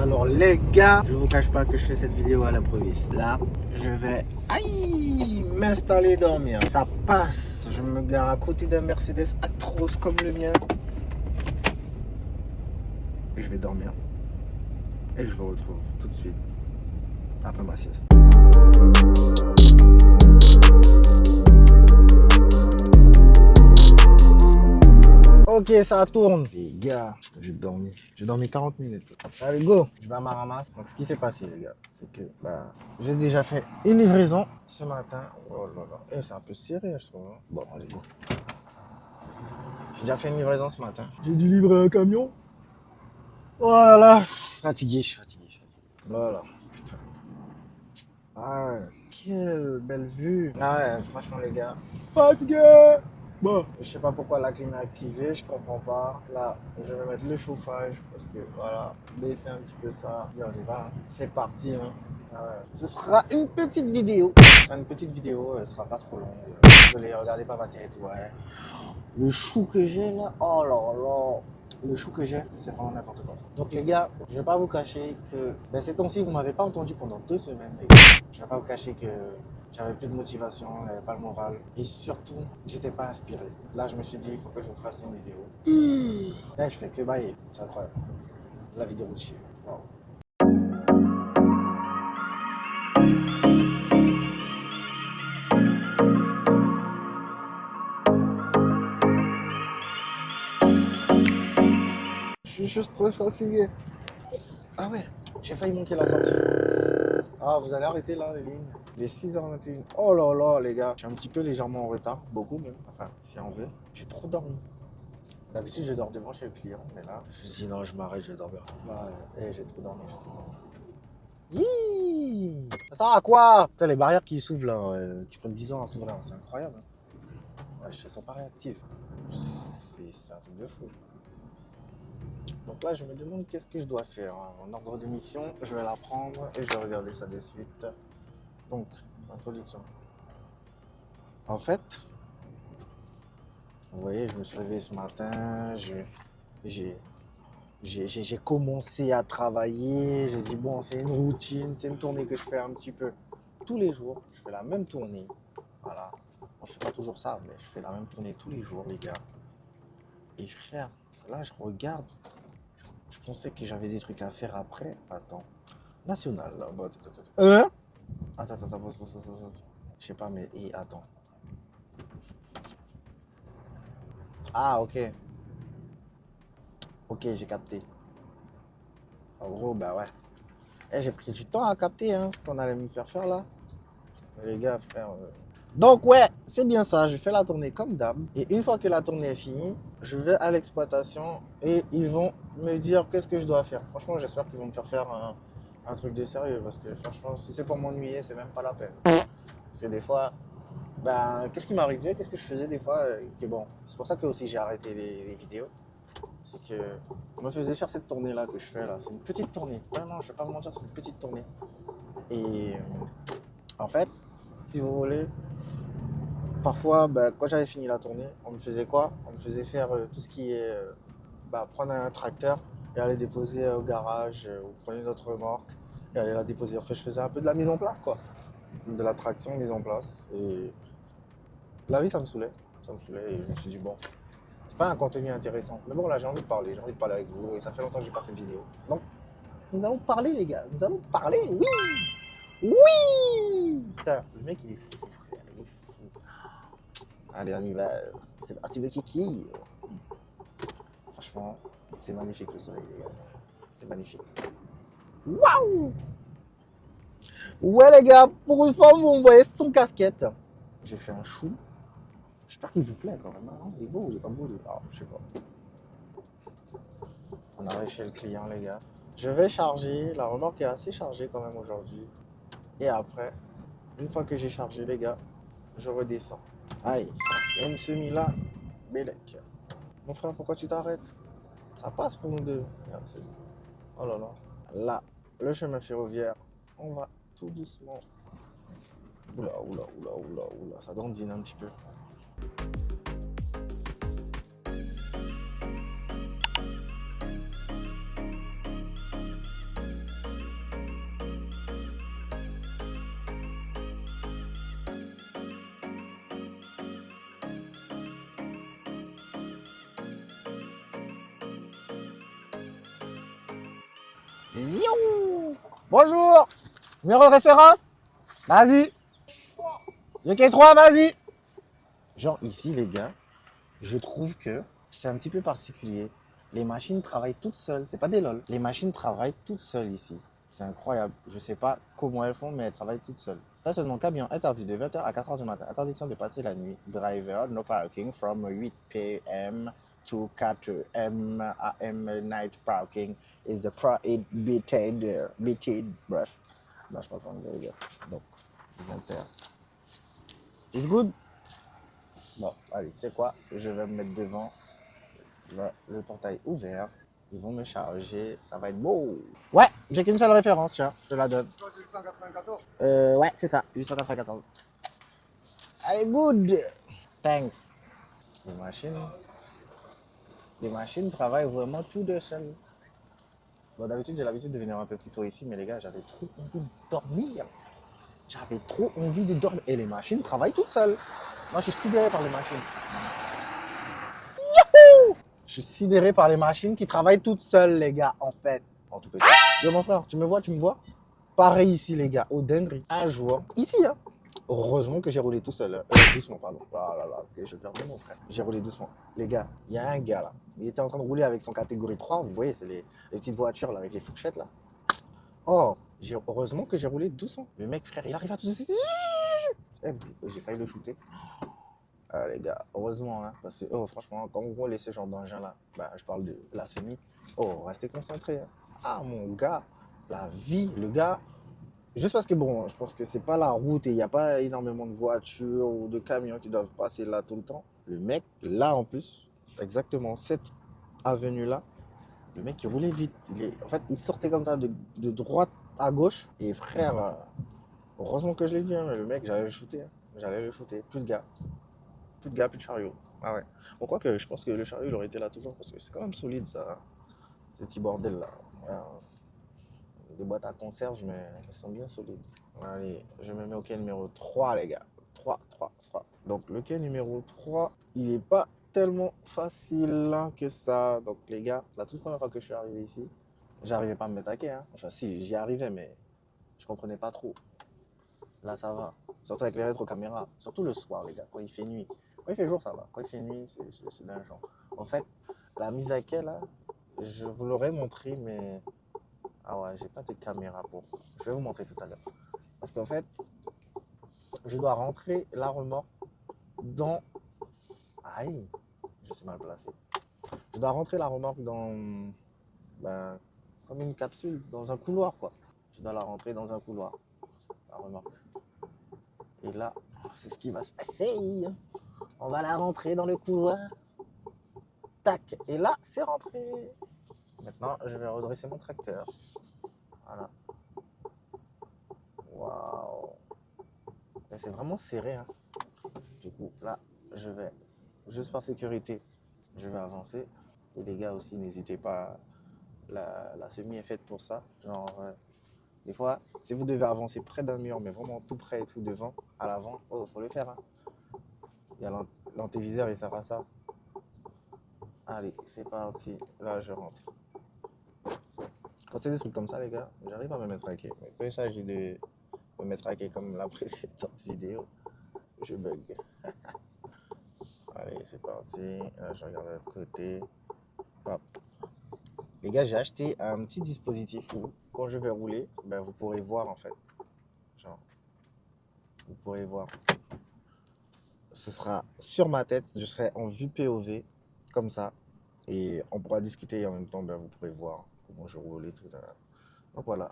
Alors les gars, je vous cache pas que je fais cette vidéo à l'improviste. Là, je vais m'installer dormir. Ça passe. Je me gare à côté d'un Mercedes atroce comme le mien. Et je vais dormir. Et je vous retrouve tout de suite après ma sieste. Ok, ça tourne. Les gars, j'ai dormi 40 minutes. Allez, go. Je vais à ma ramasse. Donc, ce qui s'est passé, les gars, c'est que j'ai déjà fait une livraison ce matin. Oh là là. Et c'est un peu serré, je trouve. Bon, allez, go. J'ai déjà fait une livraison ce matin. J'ai dû livrer un camion. Oh là là. Fatigué, je suis fatigué. Voilà. Putain. Ah ouais. Quelle belle vue. Ah ouais, franchement, les gars. Fatigué. Bon, je sais pas pourquoi la clim est activée, je comprends pas. Là, je vais mettre le chauffage parce que voilà, baisser un petit peu ça. Et on y va, c'est parti. Hein. Ah ouais. Ce sera une petite vidéo. Elle sera pas trop longue. Désolé, regardez pas ma tête, ouais. Le chou que j'ai là, oh là là. Le chou que j'ai, c'est vraiment n'importe quoi. Donc les gars, je vais pas vous cacher que ces temps-ci, vous m'avez pas entendu pendant 2 semaines. Les gars. Je vais pas vous cacher que j'avais plus de motivation, j'avais pas le moral. Et surtout, j'étais pas inspiré. Là, je me suis dit, il faut que je vous fasse une vidéo. Là, je fais que bailler. C'est incroyable. La vie de routier. Wow. Je suis juste trop fatigué. Ah ouais, j'ai failli manquer la sortie. Ah, vous allez arrêter là, les lignes. Il est 6h21. Oh là là, les gars. Je suis un petit peu légèrement en retard. Beaucoup même. Enfin, si on veut. J'ai trop dormi. D'habitude, je dors devant chez le client. Mais là, je dis non, je m'arrête, je vais dormir. J'ai trop dormi, Yii. Ça sert à quoi? Putain, les barrières qui s'ouvrent là, qui prennent 10 ans à s'ouvrir, c'est incroyable. Hein. Ouais, elles sont pas réactives. C'est un truc de fou. Donc là, je me demande qu'est-ce que je dois faire. En ordre de mission, je vais la prendre et je vais regarder ça de suite. Donc, introduction. En fait, vous voyez, je me suis réveillé ce matin, j'ai commencé à travailler. J'ai dit, bon, c'est une routine, c'est une tournée que je fais un petit peu tous les jours. Je fais la même tournée. Voilà. Bon, je fais pas toujours ça, mais je fais la même tournée tous les jours, les gars. Et frère, là, je regarde. Je pensais que j'avais des trucs à faire après. Attends. National, là. Attends. Je sais pas, mais attends. Ah, ok. Ok, j'ai capté. En gros, bah ouais. J'ai pris du temps à capter ce qu'on allait me faire là. Les gars, frère. Donc ouais, c'est bien ça. Je fais la tournée comme d'hab. Et une fois que la tournée est finie, je vais à l'exploitation et ils vont me dire qu'est-ce que je dois faire. Franchement, j'espère qu'ils vont me faire un truc de sérieux. Parce que franchement, si c'est pour m'ennuyer, c'est même pas la peine. Parce que des fois, qu'est-ce qui m'arrivait, qu'est-ce que je faisais des fois que bon, c'est pour ça que aussi j'ai arrêté les vidéos. C'est que on me faisait faire cette tournée là que je fais là. C'est une petite tournée. Vraiment, je vais pas vous mentir, c'est une petite tournée. Et en fait, si vous voulez, parfois, quand j'avais fini la tournée, on me faisait quoi? On me faisait faire tout ce qui est prendre un tracteur et aller déposer au garage ou prendre une autre remorque et aller la déposer. En fait, je faisais un peu de la mise en place quoi. De la traction mise en place. Et la vie, ça me saoulait. Ça me saoulait et je me suis dit, bon, c'est pas un contenu intéressant. Mais bon, là, j'ai envie de parler. J'ai envie de parler avec vous et ça fait longtemps que j'ai pas fait de vidéo. Donc, nous allons parler, les gars. Nous allons parler. Oui! Oui! Putain, le mec, il est fou, frère. Il est fou. Allez, on y va. C'est parti, le kiki. Franchement, c'est magnifique le soleil, les gars. C'est magnifique. Waouh! Ouais, les gars, pour une fois, vous me voyez sans casquette. J'ai fait un chou. J'espère qu'il vous plaît quand même. Hein. Il est beau, il est pas beau. Je sais pas. On arrive chez le client, les gars. Je vais charger. La remorque est assez chargée quand même aujourd'hui. Et après, une fois que j'ai chargé, les gars, je redescends. Aïe, il y a une semi là. Bélec. Mon frère, pourquoi tu t'arrêtes? Ça passe pour nous deux. Merci. Oh là là. Là, le chemin ferroviaire. On va tout doucement. Oula. Ça dandine un petit peu. Ziou. Bonjour. Numéro de référence. Vas-y. Ok, 3, vas-y. Genre ici, les gars, je trouve que c'est un petit peu particulier. Les machines travaillent toutes seules. C'est pas des lol. Les machines travaillent toutes seules ici. C'est incroyable. Je sais pas comment elles font, mais elles travaillent toutes seules. Stationnement camion interdit de 20h à 4h du matin. Interdiction de passer la nuit. Driver, no parking from 8 p.m. to 4 a.m. Night parking is the prohibited. Bref. Non, je sais pas comment dire. Donc, 20h. It's good? Bon, allez, tu sais quoi? Je vais me mettre devant. Le portail ouvert. Ils vont me charger. Ça va être beau. Ouais, j'ai qu'une seule référence, tiens. Je te la donne. Toi, c'est 894. Ouais, c'est ça. 894. Allez, good. Thanks. Les machines. Les machines travaillent vraiment tout de seul. Bon, d'habitude, j'ai l'habitude de venir un peu plus tôt ici, mais les gars, j'avais trop envie de dormir. J'avais trop envie de dormir. Et les machines travaillent toutes seules. Moi, je suis sidéré par les machines. Je suis sidéré par les machines qui travaillent toutes seules, les gars, en fait. En tout cas. Yo, mon frère, tu me vois, tu me vois? Pareil ici, les gars, au dinguerie. Un jour, ici, hein. Heureusement que j'ai roulé tout seul. Doucement, pardon. Ah là là, ok, je perds mon frère. J'ai roulé doucement. Les gars, il y a un gars là. Il était en train de rouler avec son catégorie 3. Vous voyez, c'est les petites voitures là, avec les fourchettes là. Oh, heureusement que j'ai roulé doucement. Le mec, frère, il arrive à tout. J'ai failli le shooter. Ah, les gars, heureusement, hein, parce que franchement, quand vous roulez ce genre d'engin là, bah, je parle de la semi. Oh, restez concentrés. Hein. Ah, mon gars, la vie, le gars. Juste parce que bon, je pense que c'est pas la route et il n'y a pas énormément de voitures ou de camions qui doivent passer là tout le temps. Le mec, là en plus, exactement cette avenue-là, le mec il roulait vite. En fait, il sortait comme ça de droite à gauche. Et frère, heureusement que je l'ai vu, hein, mais le mec, j'allais le shooter. Hein. J'allais le shooter. Plus de gars. Plus de gars, plus de chariot. Ah ouais. Bon, quoi que je pense que le chariot, il aurait été là toujours parce que c'est quand même solide ça. Hein. Ce petit bordel là. Ouais, hein. Des boîtes à conserve, mais elles sont bien solides. Allez, je me mets au quai numéro 3, les gars. 3, 3, 3. Donc, le quai numéro 3, il n'est pas tellement facile que ça. Donc, les gars, la toute première fois que je suis arrivé ici, j'arrivais pas à me mettre à quai. Hein. Enfin, si, j'y arrivais, mais je comprenais pas trop. Là, ça va. Surtout avec les rétrocaméras. Surtout le soir, les gars, quand il fait nuit. Quand il fait jour, ça va. Quand il fait nuit, c'est d'un genre. En fait, la mise à quai, là, je vous l'aurais montré, mais ah ouais, j'ai pas de caméra pour. Je vais vous montrer tout à l'heure. Parce qu'en fait, je dois rentrer la remorque dans. Aïe, je suis mal placé. Je dois rentrer la remorque dans. Ben, comme une capsule, dans un couloir quoi. Je dois la rentrer dans un couloir, la remorque. Et là, c'est ce qui va se passer. On va la rentrer dans le couloir. Tac. Et là, c'est rentré. Maintenant, je vais redresser mon tracteur. Voilà. Waouh. C'est vraiment serré. Hein. Du coup, là, je vais, juste par sécurité, je vais avancer. Et les gars aussi, n'hésitez pas. La semi est faite pour ça. Genre, des fois, si vous devez avancer près d'un mur, mais vraiment tout près et tout devant, à l'avant, oh, faut le faire. Hein. Il y a l'antéviseur, il sert à ça. Allez, c'est parti. Là, je rentre. Quand c'est des trucs comme ça, les gars, j'arrive à me mettre à quai. Mais quand il s'agit de me mettre à quai comme la précédente vidéo, je bug. Allez, c'est parti. Là, je regarde de l'autre côté. Hop. Les gars, j'ai acheté un petit dispositif où, quand je vais rouler, ben, vous pourrez voir en fait. Genre, vous pourrez voir. Ce sera sur ma tête, je serai en vue POV, comme ça. Et on pourra discuter et en même temps, ben, vous pourrez voir comment je roule et tout. Donc voilà.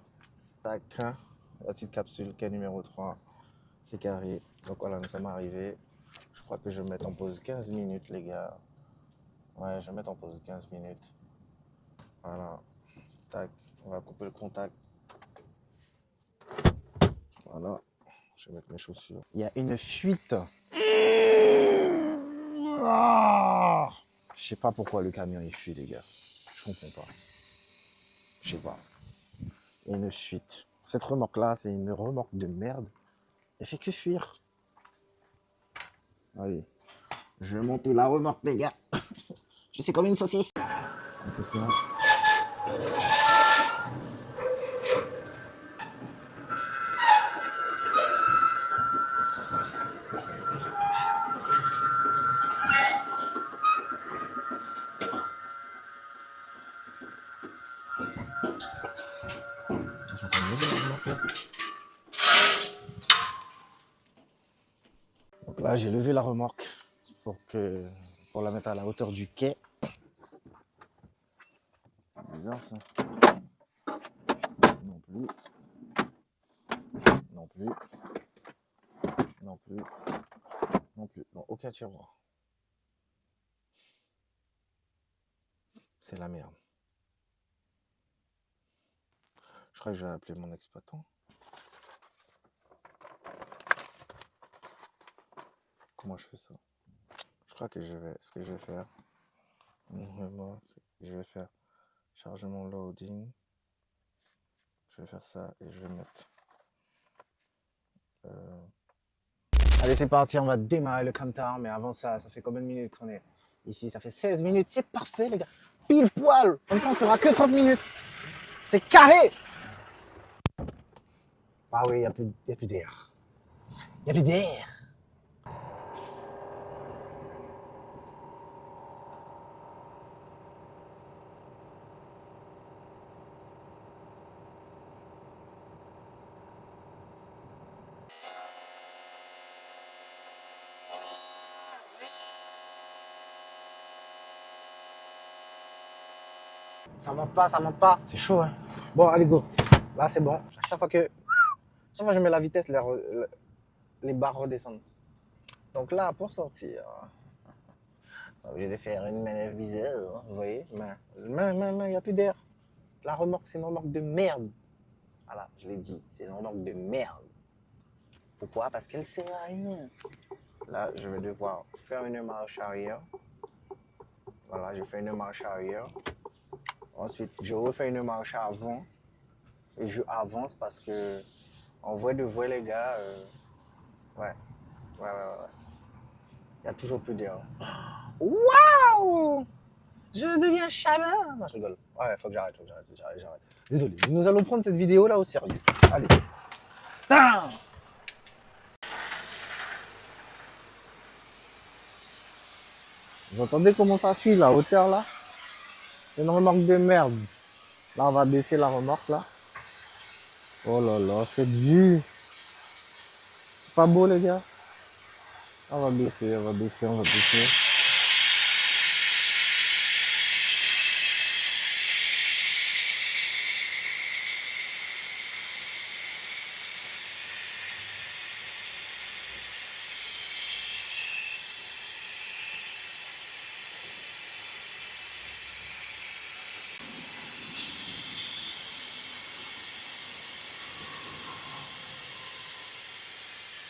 Tac. La petite capsule, quai numéro 3. C'est carré. Donc voilà, nous sommes arrivés. Je crois que je vais mettre en pause 15 minutes, les gars. Ouais, je vais mettre en pause 15 minutes. Voilà. Tac. On va couper le contact. Voilà. Je vais mettre mes chaussures. Il y a une fuite. Ah, je sais pas pourquoi le camion il fuit, les gars. Je comprends pas. Je sais pas. Il y a une fuite. Cette remorque-là, c'est une remorque de merde. Elle fait que fuir. Allez. Je vais monter la remorque, les gars. Je suis comme une saucisse. Un peu ça. Là, j'ai levé la remorque pour la mettre à la hauteur du quai. C'est bizarre ça. Non plus. Non plus. Non plus. Non plus. Bon, aucun tiroir. C'est la merde. Je crois que je vais appeler mon exploitant. Comment je fais ça? Je crois que ce que je vais faire, je vais faire chargement loading. Je vais faire ça et je vais mettre. Allez, c'est parti, on va démarrer le countdown. Mais avant ça fait combien de minutes qu'on est ici? Ça fait 16 minutes. C'est parfait, les gars. Pile poil. Comme ça, on fera que 30 minutes. C'est carré. Ah oui, il n'y a plus d'air. Il n'y a plus d'air. Ça monte pas, ça monte pas. C'est chaud, hein. Bon, allez, go. Là, c'est bon. À chaque fois que je mets la vitesse, les barres redescendent. Donc là, pour sortir, ça obligé de faire une manœuvre bizarre. Vous voyez? Mais il n'y a plus d'air. La remorque, c'est une remorque de merde. Voilà, je l'ai dit. C'est une remorque de merde. Pourquoi? Parce qu'elle sert à rien. Là, je vais devoir faire une marche arrière. Voilà, je fais une marche arrière. Ensuite, je refais une marche avant. Et je avance parce que, en vrai de vrai, les gars, ouais. Il y a toujours plus d'air. Waouh! Je deviens chaman. Non, je rigole. Ouais, faut que j'arrête. Désolé, nous allons prendre cette vidéo là au sérieux. Allez. Tain! Vous entendez comment ça fuit la hauteur là? C'est une remorque de merde. Là, on va baisser la remorque là. Oh là là, cette vue. C'est pas beau les gars? On va baisser.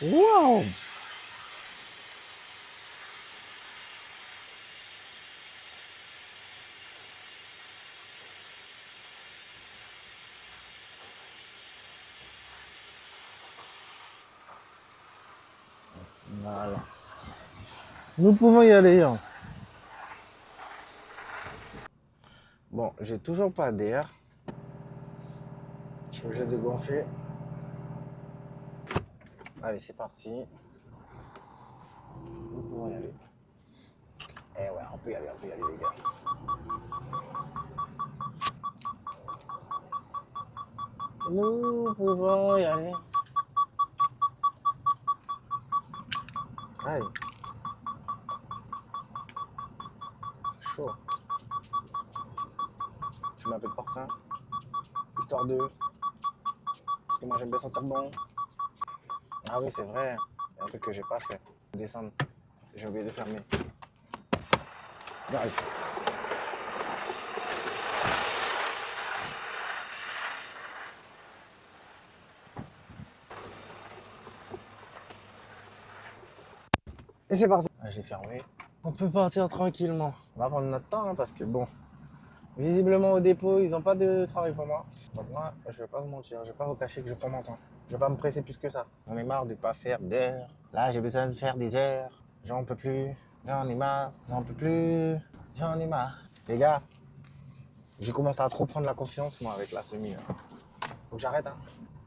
Wow! Voilà. Nous pouvons y aller. Hein. Bon, j'ai toujours pas d'air. Je suis obligé de gonfler. Allez, c'est parti. Nous pouvons y aller. Eh ouais, on peut y aller, les gars. Nous pouvons y aller. Aïe. C'est chaud. Je mets un peu de parfum. Histoire de... Parce que moi j'aime bien sentir bon. Ah oui, c'est vrai. Il y a un truc que j'ai pas fait. Descendre. J'ai oublié de fermer. J'arrive. Et c'est parti. Ah, j'ai fermé. On peut partir tranquillement. On va prendre notre temps hein, parce que bon, visiblement au dépôt, ils n'ont pas de travail pour moi. Donc moi, je vais pas vous mentir, je vais pas vous cacher que je prends mon temps. Je vais pas me presser plus que ça. J'en ai marre de pas faire d'heures. Là, j'ai besoin de faire des heures. J'en peux plus. J'en ai marre. J'en peux plus. J'en ai marre. Les gars, j'ai commencé à trop prendre la confiance moi avec la semi. Hein. Faut que j'arrête. Hein.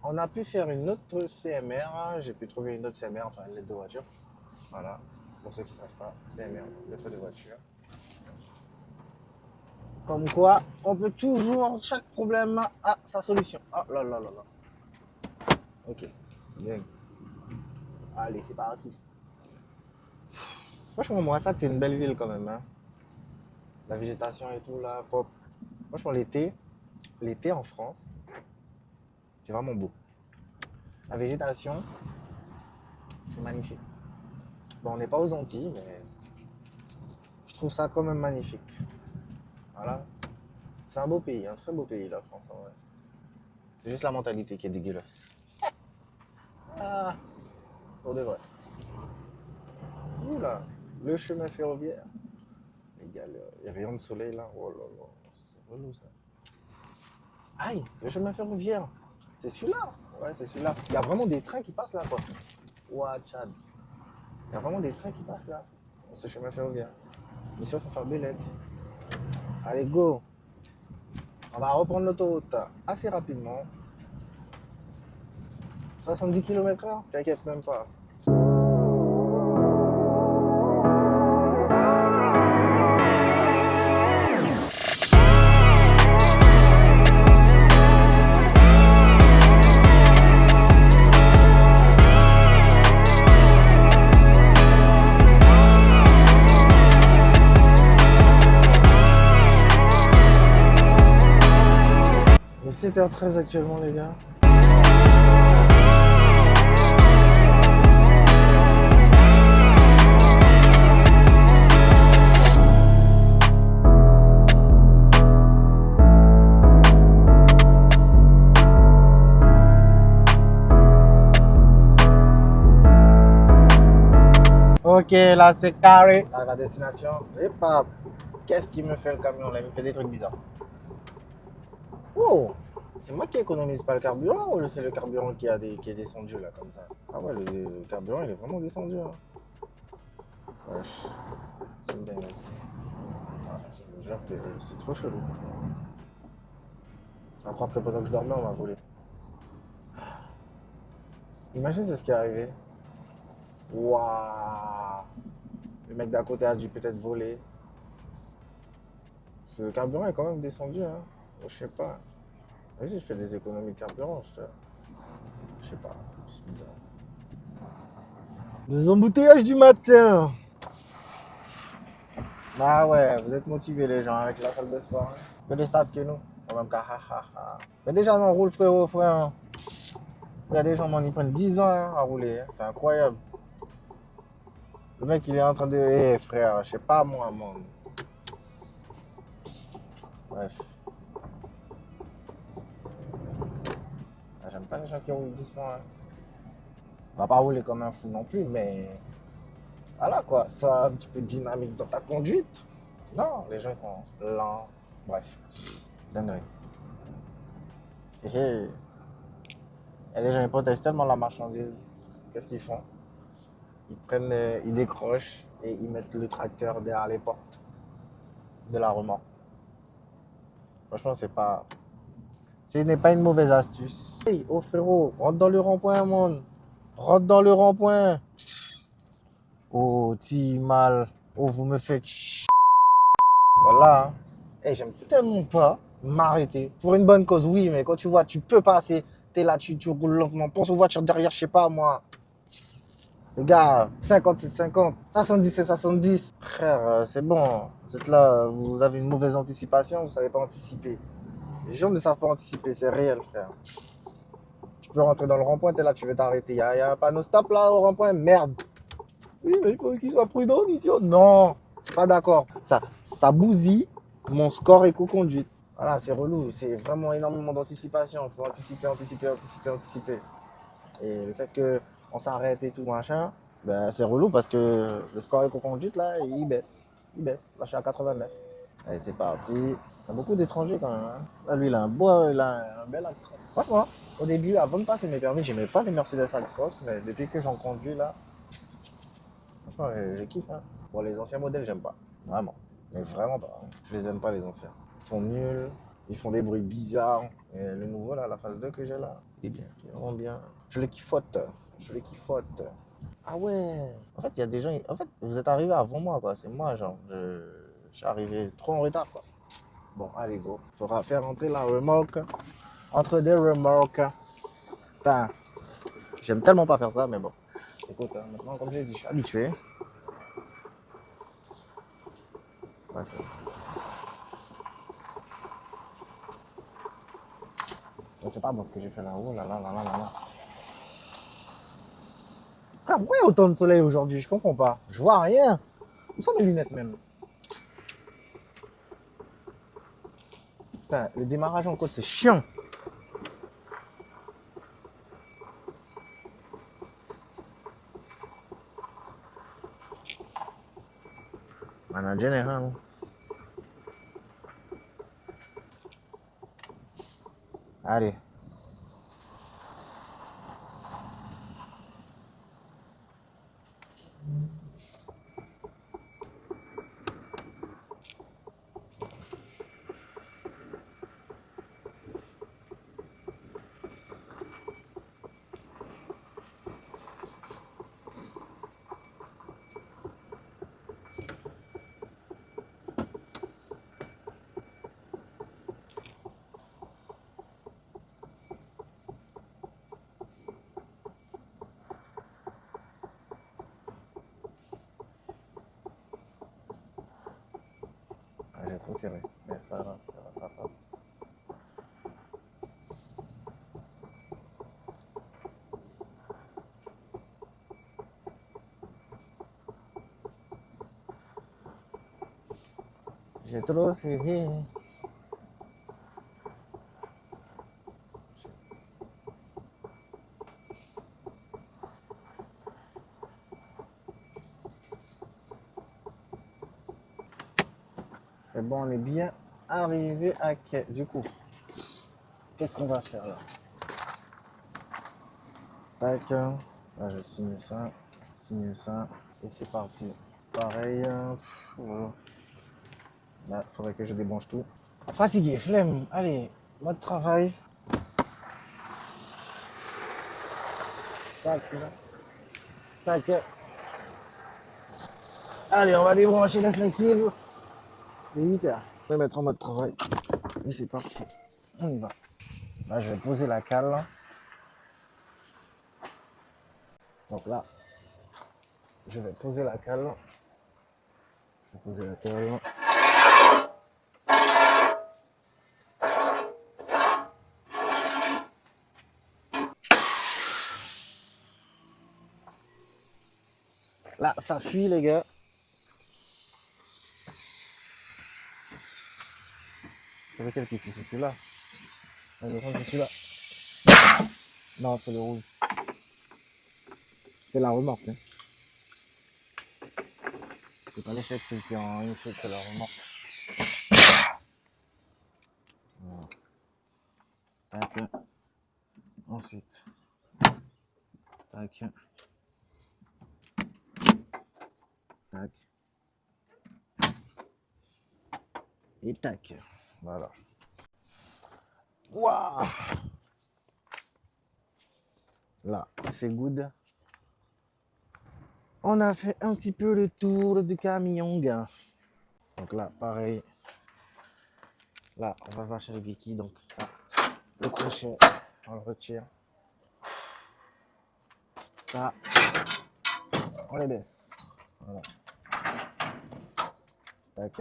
On a pu faire une autre CMR. Hein. J'ai pu trouver une autre CMR, enfin une lettre de voiture. Voilà. Pour ceux qui ne savent pas, CMR, lettre de voiture. Comme quoi, on peut toujours, chaque problème a sa solution. Oh là là là là. Ok, bien. Allez, c'est parti. Franchement, Moissac, c'est une belle ville quand même. Hein. La végétation et tout, là, pop. Franchement, l'été en France, c'est vraiment beau. La végétation, c'est magnifique. Bon, on n'est pas aux Antilles, mais je trouve ça quand même magnifique. Voilà. C'est un beau pays, un très beau pays, la France, en vrai. C'est juste la mentalité qui est dégueulasse. Ah, pour de vrai. Oula, le chemin ferroviaire. Les gars, il y a rayon de soleil là. Oh là là, c'est relou ça. Aïe, le chemin ferroviaire. C'est celui-là. Ouais, c'est celui-là. Il y a vraiment des trains qui passent là, quoi. Ouah, Tchad. Il y a vraiment des trains qui passent là. Ce chemin ferroviaire. Ici, il faut faire Bélec. Allez, go. On va reprendre l'autoroute assez rapidement. 70 km/h, t'inquiète même pas. Il est 7h13 actuellement, les gars. Ok, là c'est carré. À la destination. Et pas. Qu'est-ce qui me fait le camion là? Il me fait des trucs bizarres. Oh! C'est moi qui économise pas le carburant ou c'est le carburant qui est descendu là comme ça? Ah ouais, le carburant il est vraiment descendu. Hein. Wesh. C'est une dinguerie. Ah, je vous jure que c'est trop chelou. À croire que pendant que je dormais, on m'a volé. Imagine c'est ce qui est arrivé. Waouh! Le mec d'à côté a dû peut-être voler. Parce que le carburant est quand même descendu, hein. Je sais pas. Vas-y, je fais des économies de carburant, je sais pas. C'est bizarre. Les embouteillages du matin. Bah ouais, vous êtes motivés les gens avec la salle de sport. Hein. Que des stats que nous. On même qu'à ha ha ha. Mais déjà, on roule frérot, frère. Il y a des gens, ils prennent 10 ans hein, à rouler. Hein. C'est incroyable. Le mec, il est en train de. Eh frère, je sais pas moi, man. Bref. Ah, j'aime pas les gens qui roulent doucement. Hein. On va pas rouler comme un fou non plus, mais. Voilà quoi, sois un petit peu dynamique dans ta conduite. Non, les gens ils sont lents. Bref, dinguerie. Et les gens ils protègent tellement la marchandise. Qu'est-ce qu'ils font? Ils prennent, ils décrochent et ils mettent le tracteur derrière les portes de la remorque. Franchement, c'est pas. Ce n'est pas une mauvaise astuce. Hey, oh frérot, rentre dans le rond-point, mon. Rentre dans le rond-point. Oh, ti mal. Oh, vous me faites ch... Voilà. Hein. Hey, j'aime tellement pas m'arrêter. Pour une bonne cause, oui, mais quand tu vois, tu peux passer. T'es là, tu roules lentement. Pense aux voitures derrière, je sais pas, moi. Les gars, 50 c'est 50. 70 c'est 70. Frère, c'est bon. Vous êtes là, vous avez une mauvaise anticipation, vous savez pas anticiper. Les gens ne savent pas anticiper, c'est réel, frère. Tu peux rentrer dans le rond-point, t'es là, tu veux t'arrêter. Il y a un panneau stop là au rond-point, merde. Oui, mais il faut qu'il soit prudent, mission. Non, je suis pas d'accord. Ça bousille mon score éco-conduite. Voilà, c'est relou. C'est vraiment énormément d'anticipation. Il faut anticiper, anticiper, anticiper, anticiper. Et le fait qu'on s'arrête et tout, machin, ben, c'est relou parce que le score éco-conduite, là, il baisse. Il baisse. Là, je suis à 89. Allez, c'est parti. Il y a beaucoup d'étrangers quand même. Hein. Là, lui, il a un bel acte. Franchement, au début, avant de passer mes permis, j'aimais pas les Mercedes Actros, mais depuis que j'en conduis, là, franchement, je kiffe. Hein. Bon, les anciens modèles, j'aime pas. Vraiment. Mais vraiment pas. Hein. Je les aime pas, les anciens. Ils sont nuls. Ils font des bruits bizarres. Et le nouveau, là, la phase 2 que j'ai là, il est bien. Il est vraiment bien. Je les kiffote. Je les kiffote. Ah ouais. En fait, il y a des gens... En fait, vous êtes arrivés avant moi, quoi. C'est moi, genre. Je suis arrivé trop en retard, quoi. Bon, allez, go. Faudra faire entrer la remorque. Entre deux remorques. Putain. J'aime tellement pas faire ça, mais bon. Écoute, hein, maintenant, comme je l'ai dit, je suis habitué. Ouais, c'est vrai. C'est pas bon ce que j'ai fait là. Oh là là là là là là. Frère, pourquoi il y a autant de soleil aujourd'hui? Je comprends pas. Je vois rien. Où sont mes lunettes même? Putain, le démarrage en côte, c'est chiant. En général. Allez. Ah, j'ai trop serré. Mais c'est pas grave, ça va pas grave. J'ai trop serré. C'est bon, on est bien arrivé à quai. Du coup, qu'est-ce qu'on va faire là? Tac. Là, je signe ça, et c'est parti. Pareil. Voilà. Là, il faudrait que je débranche tout. Fatigué, flemme. Allez, mode travail. Tac. Tac. Allez, on va débrancher le flexible. Il est 8 heures. Je vais mettre en mode travail. Et c'est parti. On y va. Là, je vais poser la cale. Donc là, je vais poser la cale. Je vais poser la cale. Là, ça fuit, les gars. C'est lequel qui fuit? C'est celui-là. C'est celui-là. Non, c'est le rouge. C'est la remorque. Hein. C'est pas l'échec qui est en une chose, c'est la remorque. Voilà. Tac. Ensuite. Tac. Tac. Et tac. Voilà. Waouh! Là, c'est good. On a fait un petit peu le tour du camion, gars. Donc là, pareil. Là, on va vacher le béquille. Donc là, le crochet, on le retire. Ça, on les baisse. Voilà. Tac.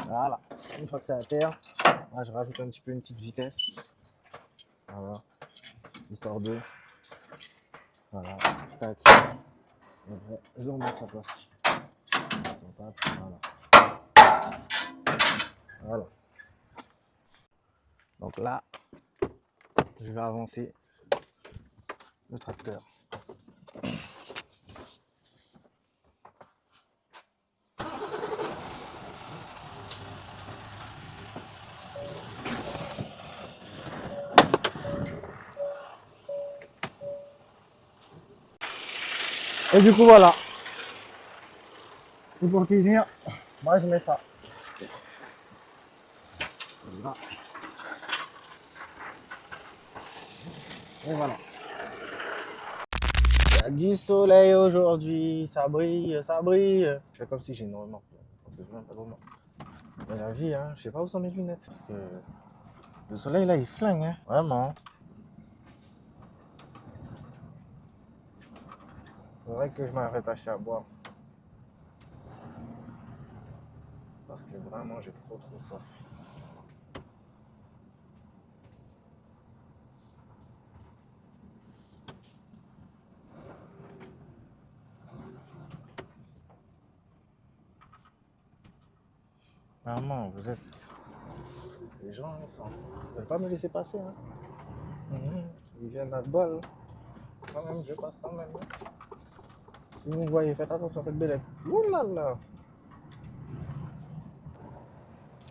Voilà. Une fois que c'est à terre, là, je rajoute un petit peu une petite vitesse. Voilà. Histoire de. Voilà. Tac. Je le remets à sa place. Voilà. Voilà. Donc là, je vais avancer le tracteur. Et du coup, voilà. Et pour finir, moi je mets ça. Voilà. Et voilà. Il y a du soleil aujourd'hui, ça brille, ça brille. Je fais comme si j'ai une remorque. Pas de remorque. Mais la vie, hein, je sais pas où sont mes lunettes. Parce que le soleil, là, il flingue, hein. Vraiment. Faudrait que je m'arrête à acheter à boire. Parce que vraiment, j'ai trop soif. Maman, vous êtes... Les gens, ils veulent pas me laisser passer, hein. Ils viennent à bol. Quand même, je passe quand même. Hein. Si vous me voyez, faites attention, faites belle. Ouh là là.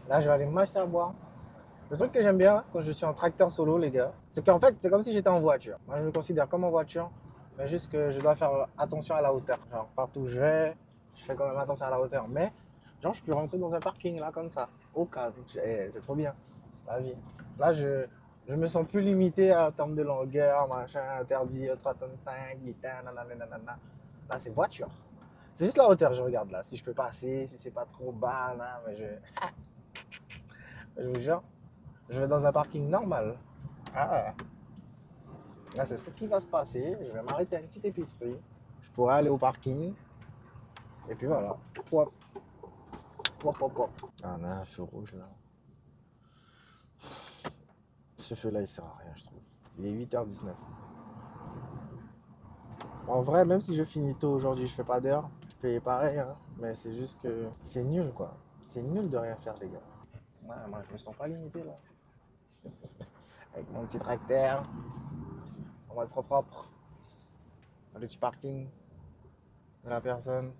Là, je vais aller m'acheter à boire. Le truc que j'aime bien quand je suis en tracteur solo, les gars, c'est qu'en fait, c'est comme si j'étais en voiture. Moi, je me considère comme en voiture, mais juste que je dois faire attention à la hauteur. Genre, partout où je vais, je fais quand même attention à la hauteur. Mais, genre, je peux rentrer dans un parking, là, comme ça, au calme. C'est trop bien. C'est la vie. Là, je me sens plus limité en termes de longueur, machin, interdit 3 tonnes 5, 8 tonnes, nanana. Là, c'est voiture. C'est juste la hauteur, je regarde là. Si je peux passer, si c'est pas trop bas, là, mais je vous jure. Je vais dans un parking normal. Ah, là, c'est ce qui va se passer. Je vais m'arrêter à une petite épicerie. Je pourrai aller au parking. Et puis voilà. Pop. Pop, pop, pop. Ah, on a un feu rouge là. Ce feu-là, il sert à rien, je trouve. Il est 8h19. En vrai, même si je finis tôt aujourd'hui, je fais pas d'heure. Je paye pareil, hein. Mais c'est juste que c'est nul, quoi. C'est nul de rien faire, les gars. Ouais, moi, je me sens pas limité là. Avec mon petit tracteur. En mode propre. Le petit parking de la personne.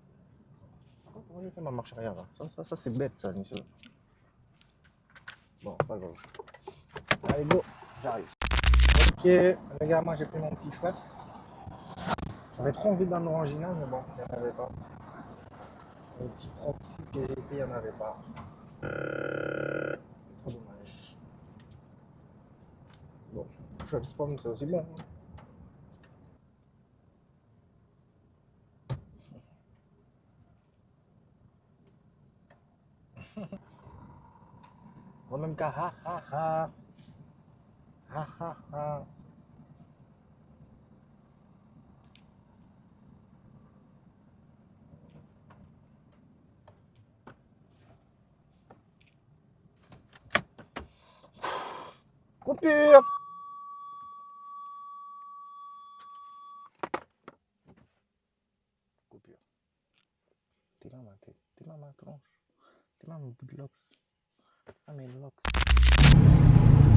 Comment j'ai fait ma marche arrière là? Ça c'est bête ça, Nisso. Bon, pas grave. Allez, go, j'arrive. Ok, les gars, moi j'ai pris mon petit Schweppes. J'avais trop envie d'un orangina, mais bon, il n'y en avait pas. Le petit proxy que j'ai été, il n'y en avait pas. C'est trop dommage. Bon, Schweppes pomme, c'est aussi bon. Hein. Bon, même qu'à ha ha ha. Ha ha ha. Coupure! Coupure. T'es là, ma tronche. T'es là, mon bout de l'ox. Ah, mes locks.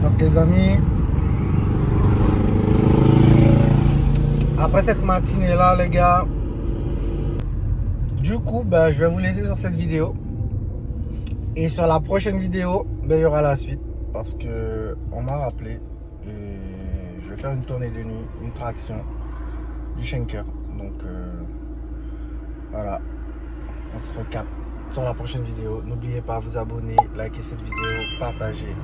Donc, les amis, après cette matinée-là, les gars, du coup, ben, je vais vous laisser sur cette vidéo. Et sur la prochaine vidéo, ben, il y aura la suite. Parce que on m'a rappelé. Et je vais faire une tournée de nuit, une traction du Schenker. Donc, voilà. On se recapte sur la prochaine vidéo. N'oubliez pas de vous abonner, liker cette vidéo, partager.